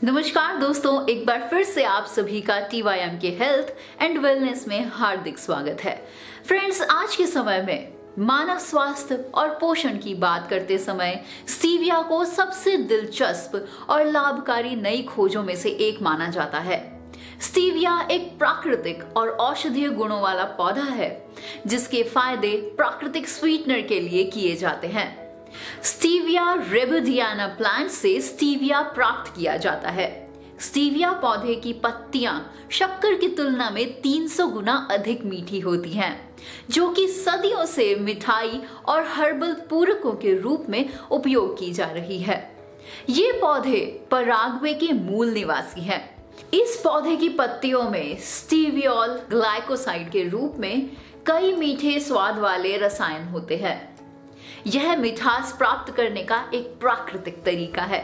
नमस्कार दोस्तों, एक बार फिर से आप सभी का TYM के हेल्थ एंड वेलनेस में हार्दिक स्वागत है। फ्रेंड्स, आज के समय में मानव स्वास्थ्य और पोषण की बात करते समय स्टीविया को सबसे दिलचस्प और लाभकारी नई खोजों में से एक माना जाता है। स्टीविया एक प्राकृतिक और औषधीय गुणों वाला पौधा है जिसके फायदे प्राकृतिक स्वीटनर के लिए किए जाते हैं। स्टीविया रेबेडियाना प्लांट से स्टीविया प्राप्त किया जाता है। स्टीविया पौधे की पत्तियां शक्कर की तुलना में 300 गुना अधिक मीठी होती हैं, जो कि सदियों से मिठाई और हर्बल पूरकों के रूप में उपयोग की जा रही है। ये पौधे पराग्वे के मूल निवासी हैं। इस पौधे की पत्तियों में स्टीवियोल ग्लाइकोसाइड के रूप में कई मीठे स्वाद वाले रसायन होते हैं। यह मिठास प्राप्त करने का एक प्राकृतिक तरीका है,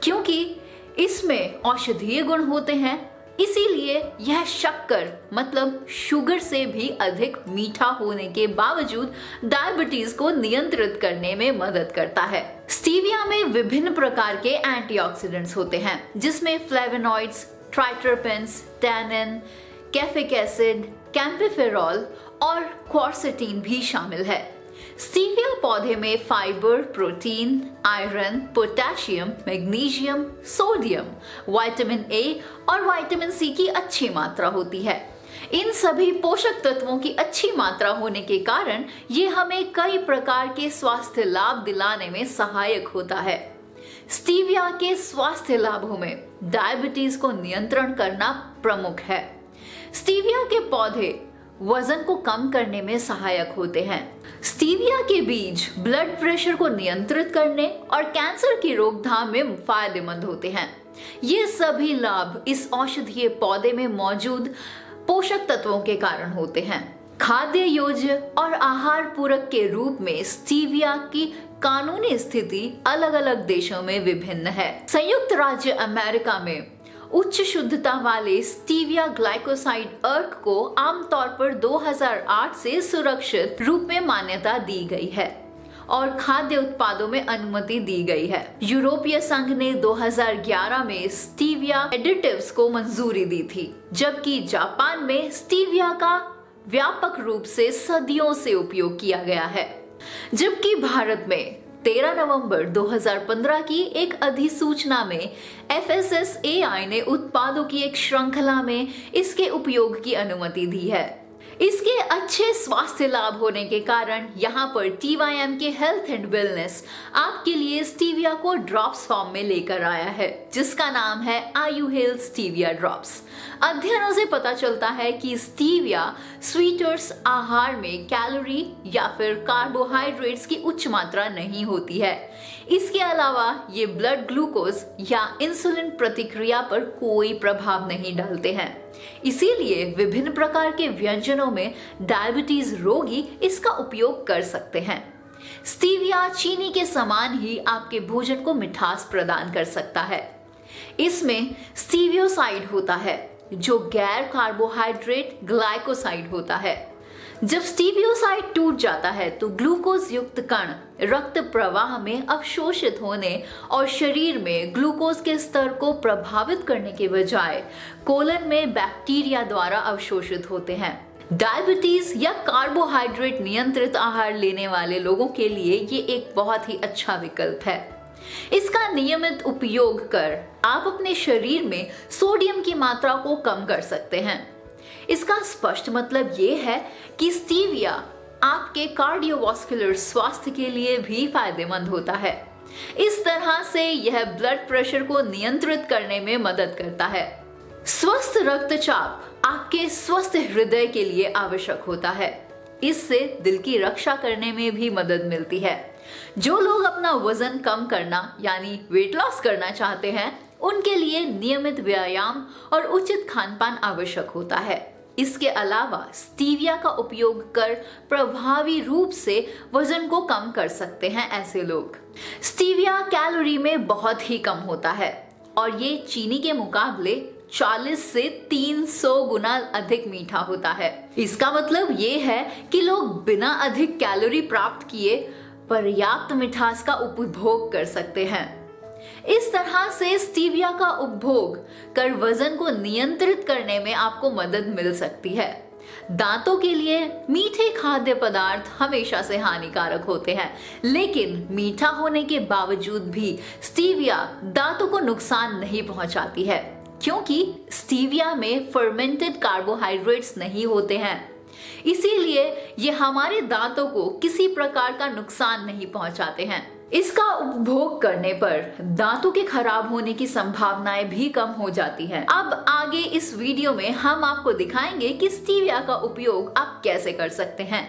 क्योंकि इसमें औषधीय गुण होते हैं, इसीलिए यह शक्कर मतलब शुगर से भी अधिक मीठा होने के बावजूद डायबिटीज को नियंत्रित करने में मदद करता है। स्टीविया में विभिन्न प्रकार के एंटीऑक्सीडेंट्स होते हैं, जिसमें फ्लेवोनॉइड्स, ट्राइटरपेन्स, टैनिन, कैफिक एसिड, कैम्पेफेरॉल और क्वारसेटीन भी शामिल है। स्टीविया पौधे में fibre, protein, iron, potassium, magnesium, sodium, vitamin A और विटामिन सी की अच्छी मात्रा होती है। इन सभी पोषक तत्वों की अच्छी मात्रा होने के कारण ये हमें कई प्रकार के स्वास्थ्य लाभ दिलाने में सहायक होता है। स्टीविया के स्वास्थ्य लाभों में डायबिटीज को नियंत्रण करना प्रमुख है। स्टीविया के पौधे वजन को कम करने में सहायक होते हैं। स्टीविया के बीज ब्लड प्रेशर को नियंत्रित करने और कैंसर की रोकथाम में फायदेमंद होते हैं। ये सभी लाभ इस औषधीय पौधे में मौजूद पोषक तत्वों के कारण होते हैं। खाद्य योज्य और आहार पूरक के रूप में स्टीविया की कानूनी स्थिति अलग अलग देशों में विभिन्न है। संयुक्त राज्य अमेरिका में उच्च शुद्धता वाले स्टीविया ग्लाइकोसाइड अर्क को आमतौर पर 2008 से सुरक्षित रूप में मान्यता दी गई है और खाद्य उत्पादों में अनुमति दी गई है। यूरोपीय संघ ने 2011 में स्टीविया एडिटिव्स को मंजूरी दी थी, जबकि जापान में स्टीविया का व्यापक रूप से सदियों से उपयोग किया गया है। जबकि भारत में 13 नवंबर 2015 की एक अधिसूचना में FSSAI ने उत्पादों की एक श्रृंखला में इसके उपयोग की अनुमति दी है। इसके अच्छे स्वास्थ्य लाभ होने के कारण यहाँ पर TYM के हेल्थ एंड वेलनेस आपके लिए स्टीविया को ड्रॉप्स फॉर्म में लेकर आया है, जिसका नाम है आयुहेल स्टीविया ड्रॉप्स। अध्ययनों से पता चलता है कि स्टीविया स्वीटर्स आहार में कैलोरी या फिर कार्बोहाइड्रेट्स की उच्च मात्रा नहीं होती है। इसके अलावा ये ब्लड ग्लूकोज या इंसुलिन प्रतिक्रिया पर कोई प्रभाव नहीं डालते हैं, इसीलिए विभिन्न प्रकार के व्यंजनों में डायबिटीज रोगी इसका उपयोग कर सकते हैं। स्टीविया चीनी के समान ही आपके भोजन को मिठास प्रदान कर सकता है। इसमें स्टीवियोसाइड होता है, जो गैर कार्बोहाइड्रेट ग्लाइकोसाइड होता है। जब स्टीवियोसाइड टूट जाता है तो ग्लूकोज युक्त कण रक्त प्रवाह में अवशोषित होने और शरीर में ग्लूकोज के स्तर को प्रभावित करने के बजाय कोलन में बैक्टीरिया द्वारा अवशोषित होते हैं। डायबिटीज या कार्बोहाइड्रेट नियंत्रित आहार लेने वाले लोगों के लिए ये एक बहुत ही अच्छा विकल्प है। इसका नियमित उपयोग कर आप अपने शरीर में सोडियम की मात्रा को कम कर सकते हैं। इसका स्पष्ट मतलब ये है कि स्टीविया आपके कार्डियोवास्कुलर स्वास्थ्य के लिए भी फायदेमंद होता है। इस तरह से यह ब्लड प्रेशर को नियंत्रित करने में मदद करता है। स्वस्थ रक्तचाप आपके स्वस्थ हृदय के लिए आवश्यक होता है। इससे दिल की रक्षा करने में भी मदद मिलती है। जो लोग अपना वजन कम करना यानी वेट लॉस करना चाहते हैं, उनके लिए नियमित व्यायाम और उचित खानपान आवश्यक होता है। इसके अलावा स्टीविया का उपयोग कर प्रभावी रूप से वजन को कम कर सकते हैं ऐसे लोग। स्टीविया कैलोरी में बहुत ही कम होता है और ये चीनी के मुकाबले 40 से 300 गुना अधिक मीठा होता है। इसका मतलब ये है कि लोग बिना अधिक कैलोरी प्राप्त किए पर्याप्त मिठास का उपभोग कर सकते हैं। इस तरह से स्टीविया का उपभोग कर वजन को नियंत्रित करने में आपको मदद मिल सकती है। दांतों के लिए मीठे खाद्य पदार्थ हमेशा से हानिकारक होते हैं, लेकिन मीठा होने के बावजूद भी स्टीविया दांतों को नुकसान नहीं पहुंचाती है, क्योंकि स्टीविया में फर्मेंटेड कार्बोहाइड्रेट्स नहीं होते हैं। इसीलिए ये हमारे दांतों को किसी प्रकार का नुकसान नहीं पहुंचाते हैं। इसका उपभोग करने पर दांतों के खराब होने की संभावनाएं भी कम हो जाती हैं। अब आगे इस वीडियो में हम आपको दिखाएंगे कि स्टीविया का उपयोग आप कैसे कर सकते हैं।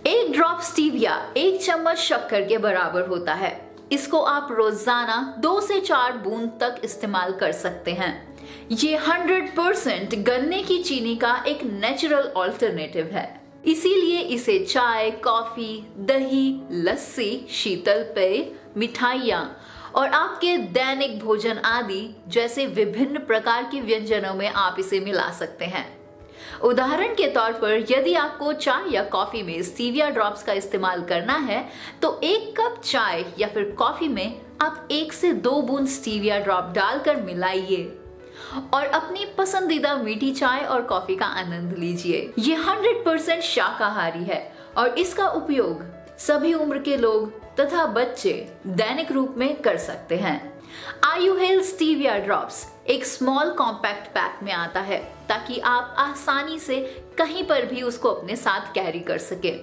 1 ड्रॉप स्टीविया 1 चम्मच शक्कर के बराबर होता है। इसको आप रोजाना 2 से 4 बूंद तक इस्तेमाल कर सकते हैं। ये 100% गन्ने की चीनी का एक नेचुरल ऑल्टरनेटिव है, इसीलिए इसे चाय, कॉफी, दही, लस्सी, शीतल पेय, मिठाइयाँ और आपके दैनिक भोजन आदि जैसे विभिन्न प्रकार के व्यंजनों में आप इसे मिला सकते हैं। उदाहरण के तौर पर यदि आपको चाय या कॉफी में स्टीविया ड्रॉप्स का इस्तेमाल करना है तो 1 कप चाय या फिर कॉफी में आप 1 से 2 बूंद स्टीविया ड्रॉप डालकर मिलाइए और अपनी पसंदीदा मीठी चाय और कॉफी का आनंद लीजिए। ये 100% शाकाहारी है और इसका उपयोग सभी उम्र के लोग तथा बच्चे दैनिक रूप में कर सकते हैं। आयुहेल स्टीविया ड्रॉप्स एक स्मॉल कॉम्पैक्ट पैक में आता है ताकि आप आसानी से कहीं पर भी उसको अपने साथ कैरी कर सके।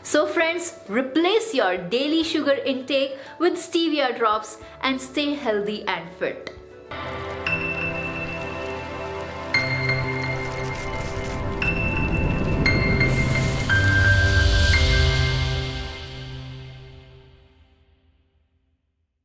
So friends, replace your daily sugar intake with stevia drops and stay healthy and fit.